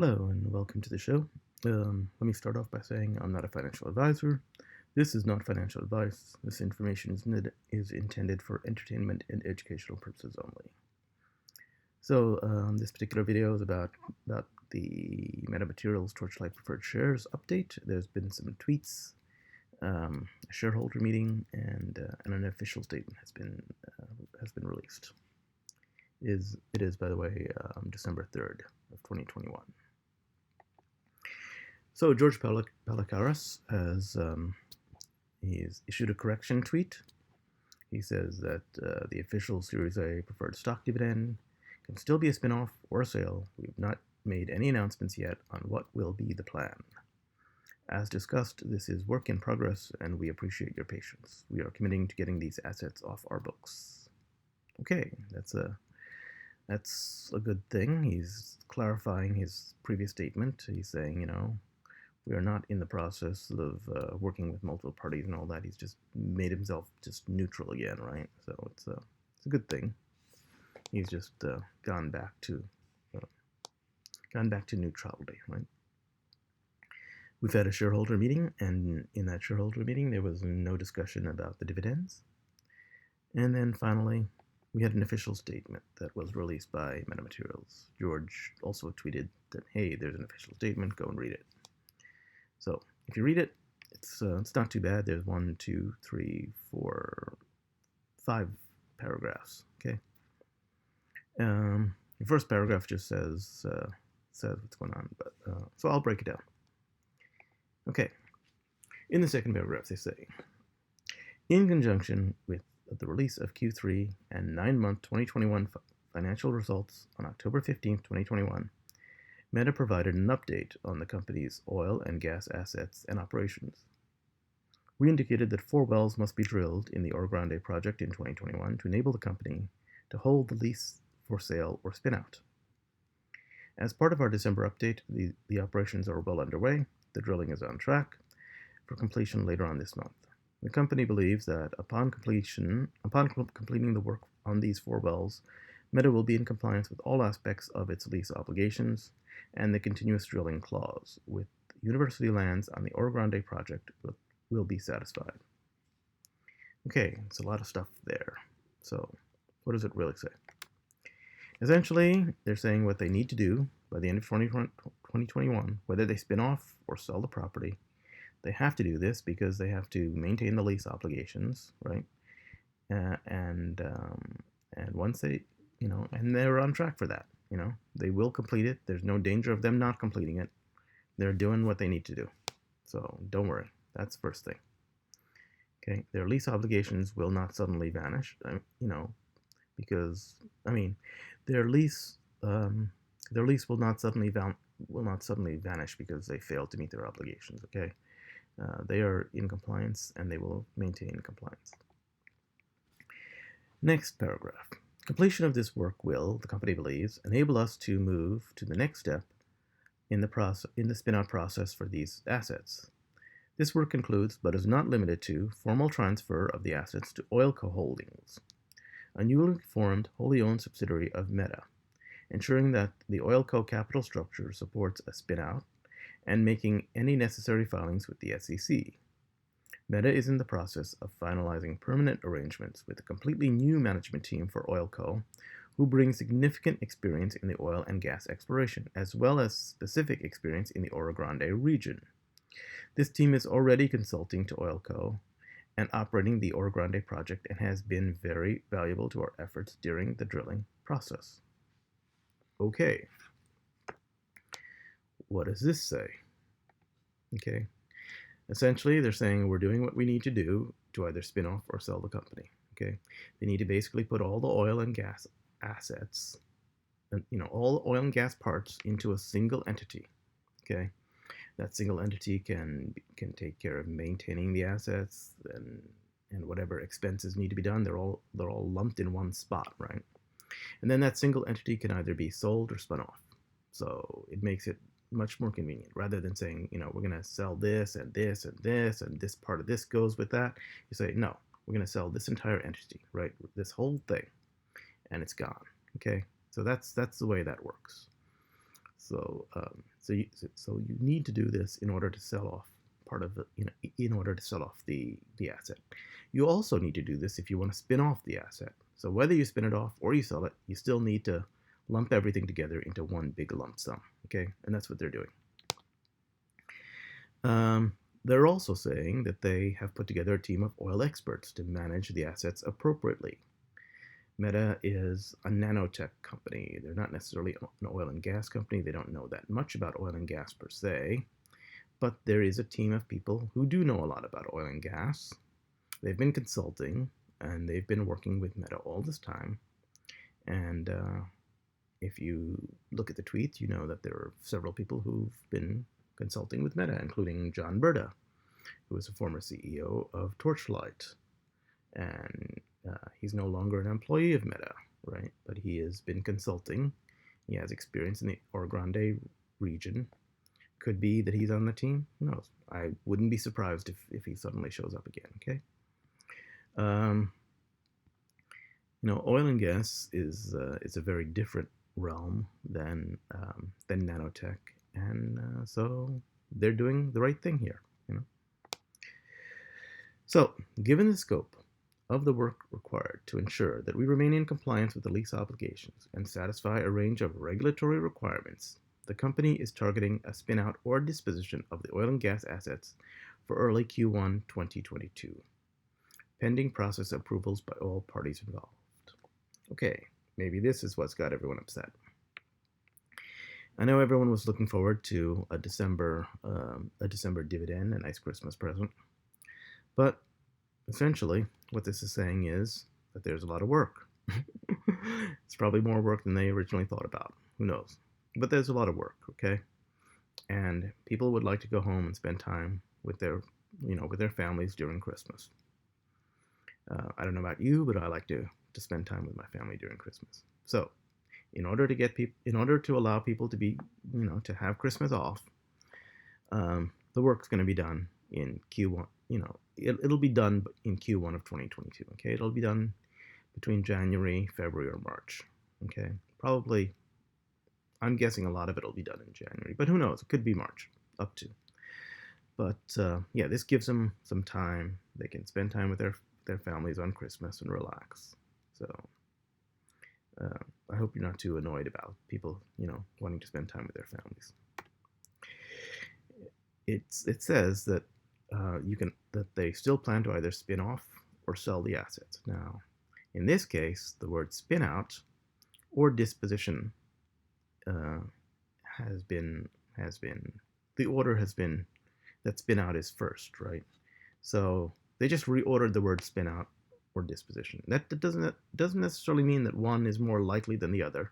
Hello and welcome to the show. Let me start off by saying I'm not a financial advisor. This is not financial advice. This information is intended for entertainment and educational purposes only. So this particular video is about the Metamaterials Torchlight Preferred Shares update. There's been some tweets, a shareholder meeting, and an official statement has been released. It is, by the way, December 3rd of 2021. So George Palikaras has he's issued a correction tweet. He says that the official Series A preferred stock dividend can still be a spinoff or a sale. We've not made any announcements yet on what will be the plan. As discussed, this is work in progress, and we appreciate your patience. We are committing to getting these assets off our books. Okay, that's a good thing. He's clarifying his previous statement. He's saying, we are not in the process of working with multiple parties and all that. He's just made himself just neutral again, right? So it's a good thing. He's just gone back to neutrality, right? We've had a shareholder meeting, and in that shareholder meeting, there was no discussion about the dividends. And then finally, we had an official statement that was released by Metamaterials. George also tweeted that, hey, there's an official statement, go and read it. So if you read it, it's not too bad. There's 1, 2, 3, 4, 5 paragraphs, okay? The first paragraph just says what's going on, but so I'll break it down. Okay, in the second paragraph they say, in conjunction with the release of Q3 and 9-month 2021 financial results on October 15th, 2021, Meta provided an update on the company's oil and gas assets and operations. We indicated that 4 wells must be drilled in the Oro Grande project in 2021 to enable the company to hold the lease for sale or spinout. As part of our December update, the operations are well underway. The drilling is on track for completion later on this month. The company believes that upon completing the work on these 4 wells, Meta will be in compliance with all aspects of its lease obligations, and the continuous drilling clause with university lands on the Oro Grande project will be satisfied. Okay, it's a lot of stuff there. So what does it really say? Essentially, they're saying what they need to do by the end of 2021, whether they spin off or sell the property. They have to do this because they have to maintain the lease obligations, right? And once they, and they're on track for that. They will complete it. There's no danger of them not completing it. They're doing what they need to do. So don't worry. That's the first thing. Okay, their lease obligations will not suddenly vanish. Because their lease will not suddenly vanish because they failed to meet their obligations. Okay, they are in compliance and they will maintain compliance. Next paragraph. Completion of this work will, the company believes, enable us to move to the next step in the spinout process for these assets. This work includes, but is not limited to, formal transfer of the assets to Oilco Holdings, a newly formed wholly owned subsidiary of Meta, ensuring that the Oilco capital structure supports a spinout and making any necessary filings with the SEC. Meta is in the process of finalizing permanent arrangements with a completely new management team for Oilco, who brings significant experience in the oil and gas exploration, as well as specific experience in the Oro Grande region. This team is already consulting to Oilco and operating the Oro Grande project and has been very valuable to our efforts during the drilling process. Okay. What does this say? Okay. Essentially, they're saying we're doing what we need to do to either spin off or sell the company. Okay, they need to basically put all the oil and gas assets, and all the oil and gas parts into a single entity. Okay, that single entity can take care of maintaining the assets and whatever expenses need to be done. They're all lumped in one spot, right? And then that single entity can either be sold or spun off. So it makes it much more convenient rather than saying, we're going to sell this and this and this and this part of this goes with that. You say, no, we're going to sell this entire entity, right? This whole thing, and it's gone. Okay, so that's the way that works. So you need to do this in order to sell off part of the, in order to sell off the asset. You also need to do this if you want to spin off the asset. So whether you spin it off or you sell it, you still need to lump everything together into one big lump sum. Okay, and that's what they're doing. They're also saying that they have put together a team of oil experts to manage the assets appropriately. Meta is a nanotech company. They're not necessarily an oil and gas company. They don't know that much about oil and gas per se, but there is a team of people who do know a lot about oil and gas. They've been consulting, and they've been working with Meta all this time. And if you look at the tweets, you know that there are several people who've been consulting with Meta, including John Berta, who is a former CEO of Torchlight. And he's no longer an employee of Meta, right? But he has been consulting. He has experience in the Oro Grande region. Could be that he's on the team. Who knows? I wouldn't be surprised if he suddenly shows up again, okay? Oil and gas is a very different realm than nanotech, and so they're doing the right thing here, So, given the scope of the work required to ensure that we remain in compliance with the lease obligations and satisfy a range of regulatory requirements, the company is targeting a spin-out or disposition of the oil and gas assets for early Q1 2022, pending process approvals by all parties involved. Okay, maybe this is what's got everyone upset. I know everyone was looking forward to a December dividend, a nice Christmas present, but essentially what this is saying is that there's a lot of work. It's probably more work than they originally thought about. Who knows? But there's a lot of work, okay? And people would like to go home and spend time with their families during Christmas. I don't know about you, but I like to spend time with my family during Christmas. So, in order to allow people to be, to have Christmas off, the work's going to be done in Q1. It'll be done in Q1 of 2022. Okay, it'll be done between January, February, or March. Okay, probably. I'm guessing a lot of it will be done in January, but who knows? It could be March, up to. But yeah, this gives them some time. They can spend time with their families on Christmas and relax. So I hope you're not too annoyed about people, wanting to spend time with their families. It says that that they still plan to either spin off or sell the assets. Now, in this case, the word spin out or disposition has been the order has been that spin out is first, right? So they just reordered the word spin out or disposition. That doesn't necessarily mean that one is more likely than the other.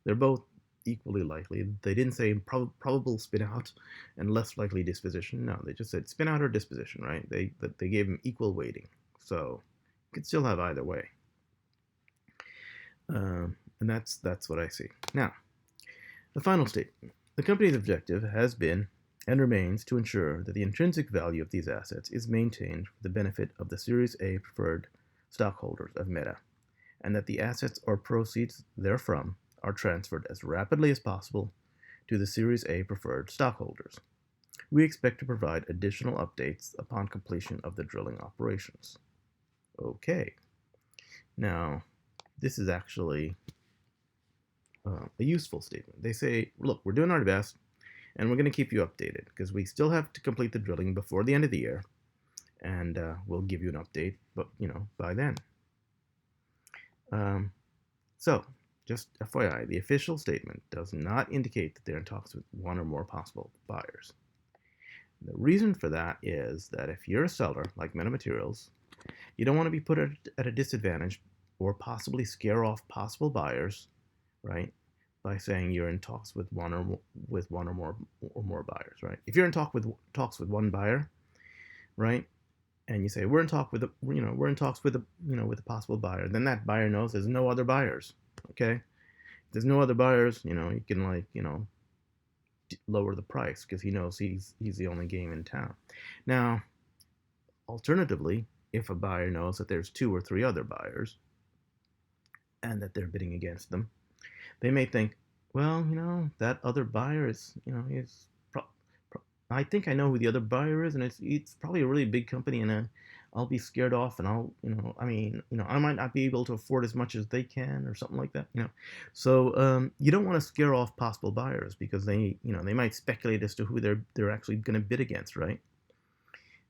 They're both equally likely. They didn't say probable spin out and less likely disposition. No, they just said spin out or disposition, right? They gave them equal weighting. So you could still have either way. And that's what I see. Now, the final statement. The company's objective has been and remains to ensure that the intrinsic value of these assets is maintained for the benefit of the Series A preferred stockholders of Meta, and that the assets or proceeds therefrom are transferred as rapidly as possible to the Series A preferred stockholders. We expect to provide additional updates upon completion of the drilling operations. Okay. Now, this is actually a useful statement. They say, look, we're doing our best, and we're going to keep you updated because we still have to complete the drilling before the end of the year, and we'll give you an update, but by then. So, just FYI, the official statement does not indicate that they're in talks with one or more possible buyers. The reason for that is that if you're a seller like Metamaterials, you don't want to be put at a disadvantage or possibly scare off possible buyers, right? By saying you're in talks with one or more buyers, right? If you're in talks with one buyer, right, and you say we're in talks with a possible buyer, then that buyer knows there's no other buyers. Okay, if there's no other buyers, he can lower the price because he knows he's the only game in town. Now, alternatively, if a buyer knows that there's 2 or 3 other buyers and that they're bidding against them, they may think, well, that other buyer is, is I think I know who the other buyer is, and it's probably a really big company, and I'll be scared off, and I might not be able to afford as much as they can, or something like that. So you don't want to scare off possible buyers because they might speculate as to who they're actually going to bid against, right?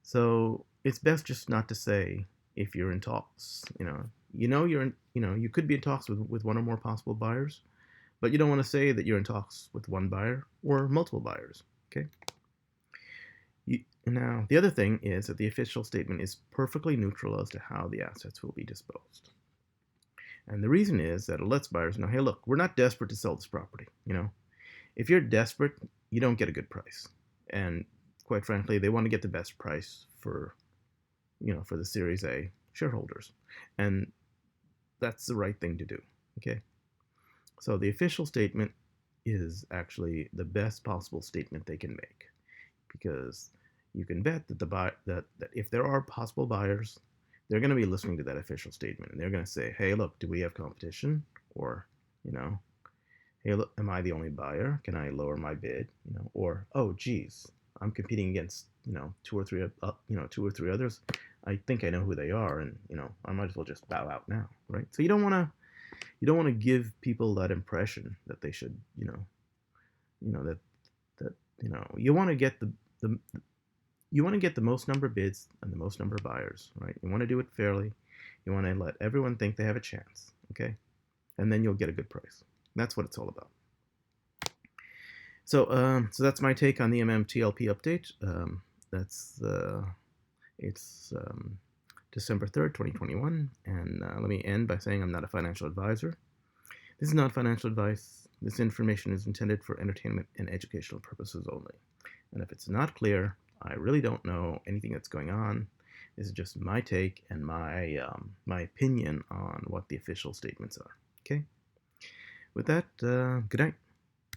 So it's best just not to say if you're in talks. You're in, you could be in talks with one or more possible buyers, but you don't want to say that you're in talks with one buyer or multiple buyers. Okay. Now, the other thing is that the official statement is perfectly neutral as to how the assets will be disposed. And the reason is that it lets buyers know, hey, look, we're not desperate to sell this property. If you're desperate, you don't get a good price. And quite frankly, they want to get the best price for the Series A shareholders. And that's the right thing to do. Okay. So the official statement is actually the best possible statement they can make, because you can bet that if there are possible buyers, they're going to be listening to that official statement, and they're going to say, hey, look, do we have competition? Or, hey, look, am I the only buyer? Can I lower my bid? Or, oh, geez, I'm competing against, two or three others. I think I know who they are, and, I might as well just bow out now, right? So you don't want to give people that impression that they should, that you want to get the you want to get the most number of bids and the most number of buyers, right? You want to do it fairly. You want to let everyone think they have a chance, okay? And then you'll get a good price. That's what it's all about. So that's my take on the MMTLP update. It's December 3rd, 2021, and let me end by saying I'm not a financial advisor. This is not financial advice. This information is intended for entertainment and educational purposes only. And if it's not clear, I really don't know anything that's going on. This is just my take and my opinion on what the official statements are. Okay? With that, good night.